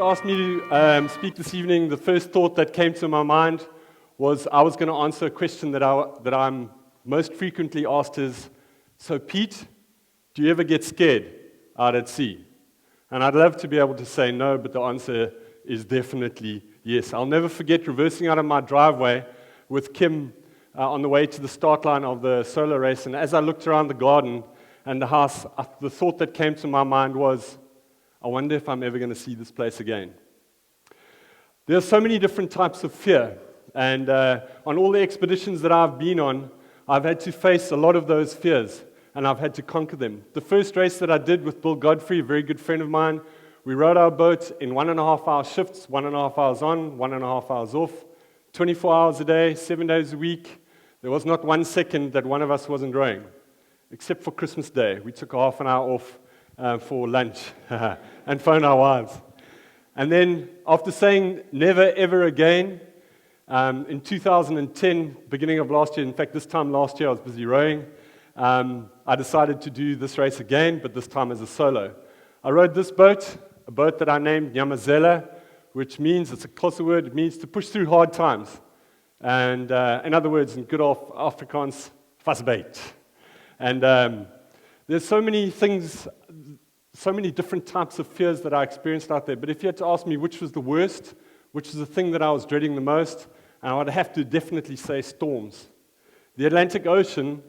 asked me to speak this evening, the first thought that came to my mind was I was going to answer a question that I'm most frequently asked is, so Pete, do you ever get scared out at sea? And I'd love to be able to say no, but the answer is definitely yes. I'll never forget reversing out of my driveway with Kim on the way to the start line of the solo race, and as I looked around the garden and the house, the thought that came to my mind was, I wonder if I'm ever going to see this place again. There are so many different types of fear, and on all the expeditions that I've been on, I've had to face a lot of those fears, and I've had to conquer them. The first race that I did with Bill Godfrey, a very good friend of mine, we rode our boat in 1.5 hour shifts, 1.5 hours on, 1.5 hours off, 24 hours a day, 7 days a week. There was not 1 second that one of us wasn't rowing, except for Christmas Day. We took half an hour off for lunch and phoned our wives. And then, after saying never ever again, in 2010, beginning of last year, in fact, this time last year I was busy rowing, I decided to do this race again, but this time as a solo. I rode this boat, a boat that I named Nyamazela, which means, it's a Xhosa word, it means to push through hard times. And in other words, in good old Afrikaans, vasbyt. And there's so many things, so many different types of fears that I experienced out there. But if you had to ask me which was the worst, which was the thing that I was dreading the most, I would have to definitely say storms. The Atlantic Ocean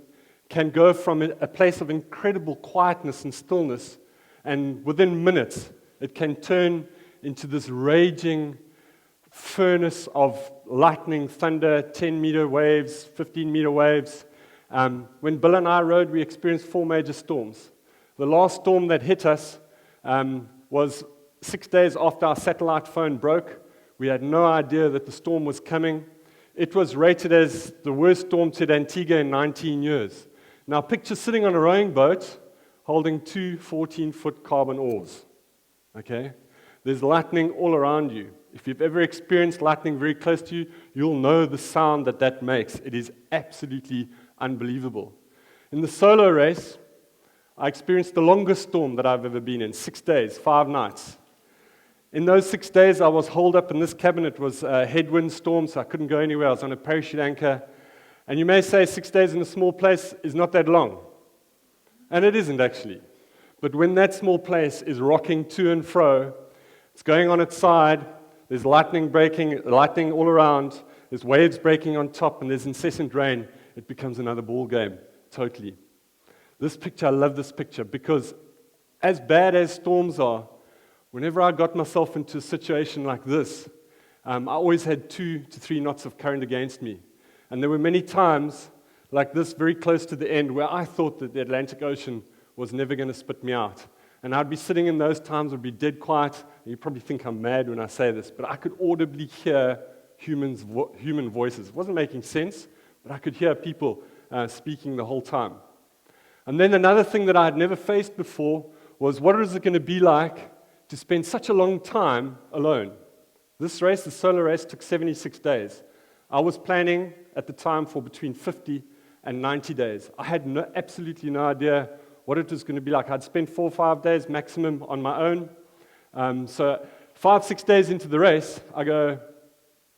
can go from a place of incredible quietness and stillness, and within minutes, it can turn into this raging furnace of lightning, thunder, 10-meter waves, 15-meter waves. When Bill and I rode, we experienced 4 major storms. The last storm that hit us was 6 days after our satellite phone broke. We had no idea that the storm was coming. It was rated as the worst storm to hit Antigua in 19 years. Now picture sitting on a rowing boat holding 2 14-foot carbon oars. Okay? There's lightning all around you. If you've ever experienced lightning very close to you, you'll know the sound that that makes. It is absolutely unbelievable. In the solo race, I experienced the longest storm that I've ever been in, 6 days, 5 nights. In those 6 days, I was holed up in this cabin. It was a headwind storm, so I couldn't go anywhere. I was on a parachute anchor. And you may say 6 days in a small place is not that long. And it isn't, actually. But when that small place is rocking to and fro, it's going on its side, there's lightning all around, there's waves breaking on top, and there's incessant rain, it becomes another ball game, totally. This picture, I love this picture, because as bad as storms are, whenever I got myself into a situation like this, I always had 2 to 3 knots of current against me. And there were many times, like this, very close to the end, where I thought that the Atlantic Ocean was never going to spit me out. And I'd be sitting in those times, would be dead quiet, and you probably think I'm mad when I say this, but I could audibly hear human voices. It wasn't making sense, but I could hear people speaking the whole time. And then another thing that I had never faced before was, what is it going to be like to spend such a long time alone? This race, the solo race, took 76 days. I was planning at the time for between 50 and 90 days. I had absolutely no idea what it was going to be like. I'd spent 4 or 5 days maximum on my own. So 5, 6 days into the race, I go,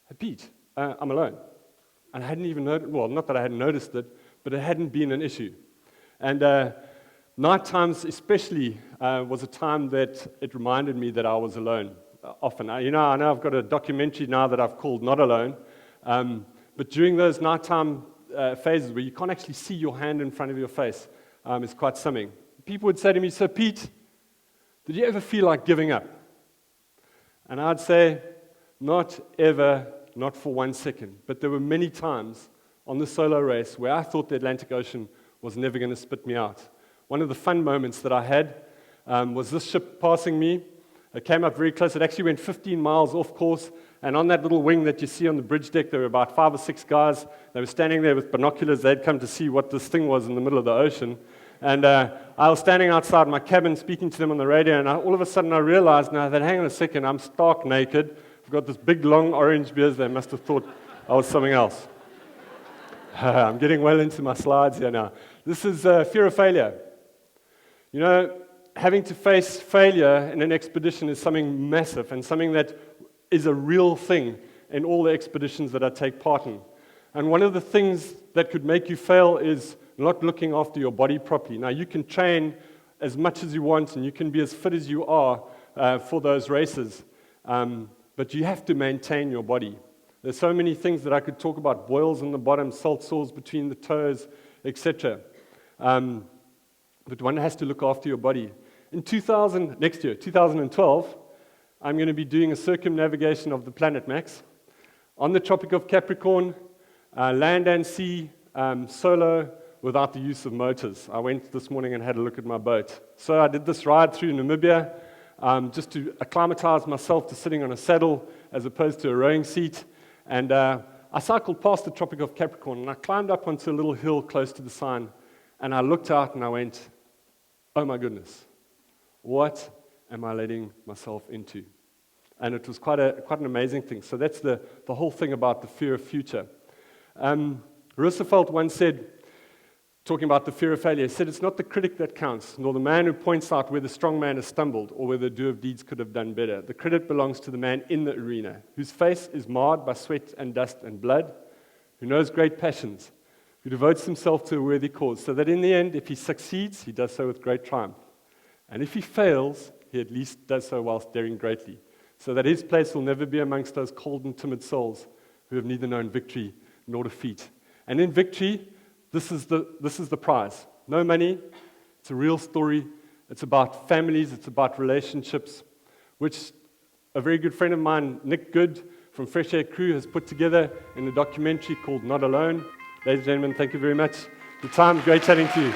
hey, Pete, I'm alone. And I hadn't even noticed, well, not that I hadn't noticed it, but it hadn't been an issue. And night times especially was a time that it reminded me that I was alone often. I know I've got a documentary now that I've called Not Alone, but during those nighttime phases where you can't actually see your hand in front of your face, is quite something. People would say to me, so Pete, did you ever feel like giving up? And I'd say, not ever, not for 1 second. But there were many times on the solo race where I thought the Atlantic Ocean was never going to spit me out. One of the fun moments that I had was this ship passing me. It came up very close. It actually went 15 miles off course. And on that little wing that you see on the bridge deck, there were about 5 or 6 guys. They were standing there with binoculars. They'd come to see what this thing was in the middle of the ocean. And I was standing outside my cabin speaking to them on the radio, and all of a sudden I realized now that, hang on a second, I'm stark naked. I've got this big, long orange beard. They must have thought I was something else. getting well into my slides here now. This is fear of failure. You know, having to face failure in an expedition is something massive and something that is a real thing in all the expeditions that I take part in. And one of the things that could make you fail is not looking after your body properly. Now, you can train as much as you want and you can be as fit as you are for those races, but you have to maintain your body. There's so many things that I could talk about: boils in the bottom, salt sores between the toes, etc. But one has to look after your body. Next year, 2012, I'm going to be doing a circumnavigation of the planet, Max, on the Tropic of Capricorn, land and sea, solo, without the use of motors. I went this morning and had a look at my boat. So I did this ride through Namibia, just to acclimatize myself to sitting on a saddle as opposed to a rowing seat. And I cycled past the Tropic of Capricorn, and I climbed up onto a little hill close to the sign, and I looked out and I went, oh my goodness, what am I letting myself into? And it was quite an amazing thing. So that's the whole thing about the fear of future. Roosevelt once said, talking about the fear of failure, he said, it's not the critic that counts, nor the man who points out where the strong man has stumbled or where the doer of deeds could have done better. The credit belongs to the man in the arena, whose face is marred by sweat and dust and blood, who knows great passions, who devotes himself to a worthy cause, so that in the end, if he succeeds, he does so with great triumph. And if he fails, he at least does so whilst daring greatly, so that his place will never be amongst those cold and timid souls who have neither known victory nor defeat. And in victory, this is the prize. No money. It's a real story. It's about families. It's about relationships, which a very good friend of mine, Nick Good from Fresh Air Crew, has put together in a documentary called Not Alone. Ladies and gentlemen, thank you very much. The time, great chatting to you.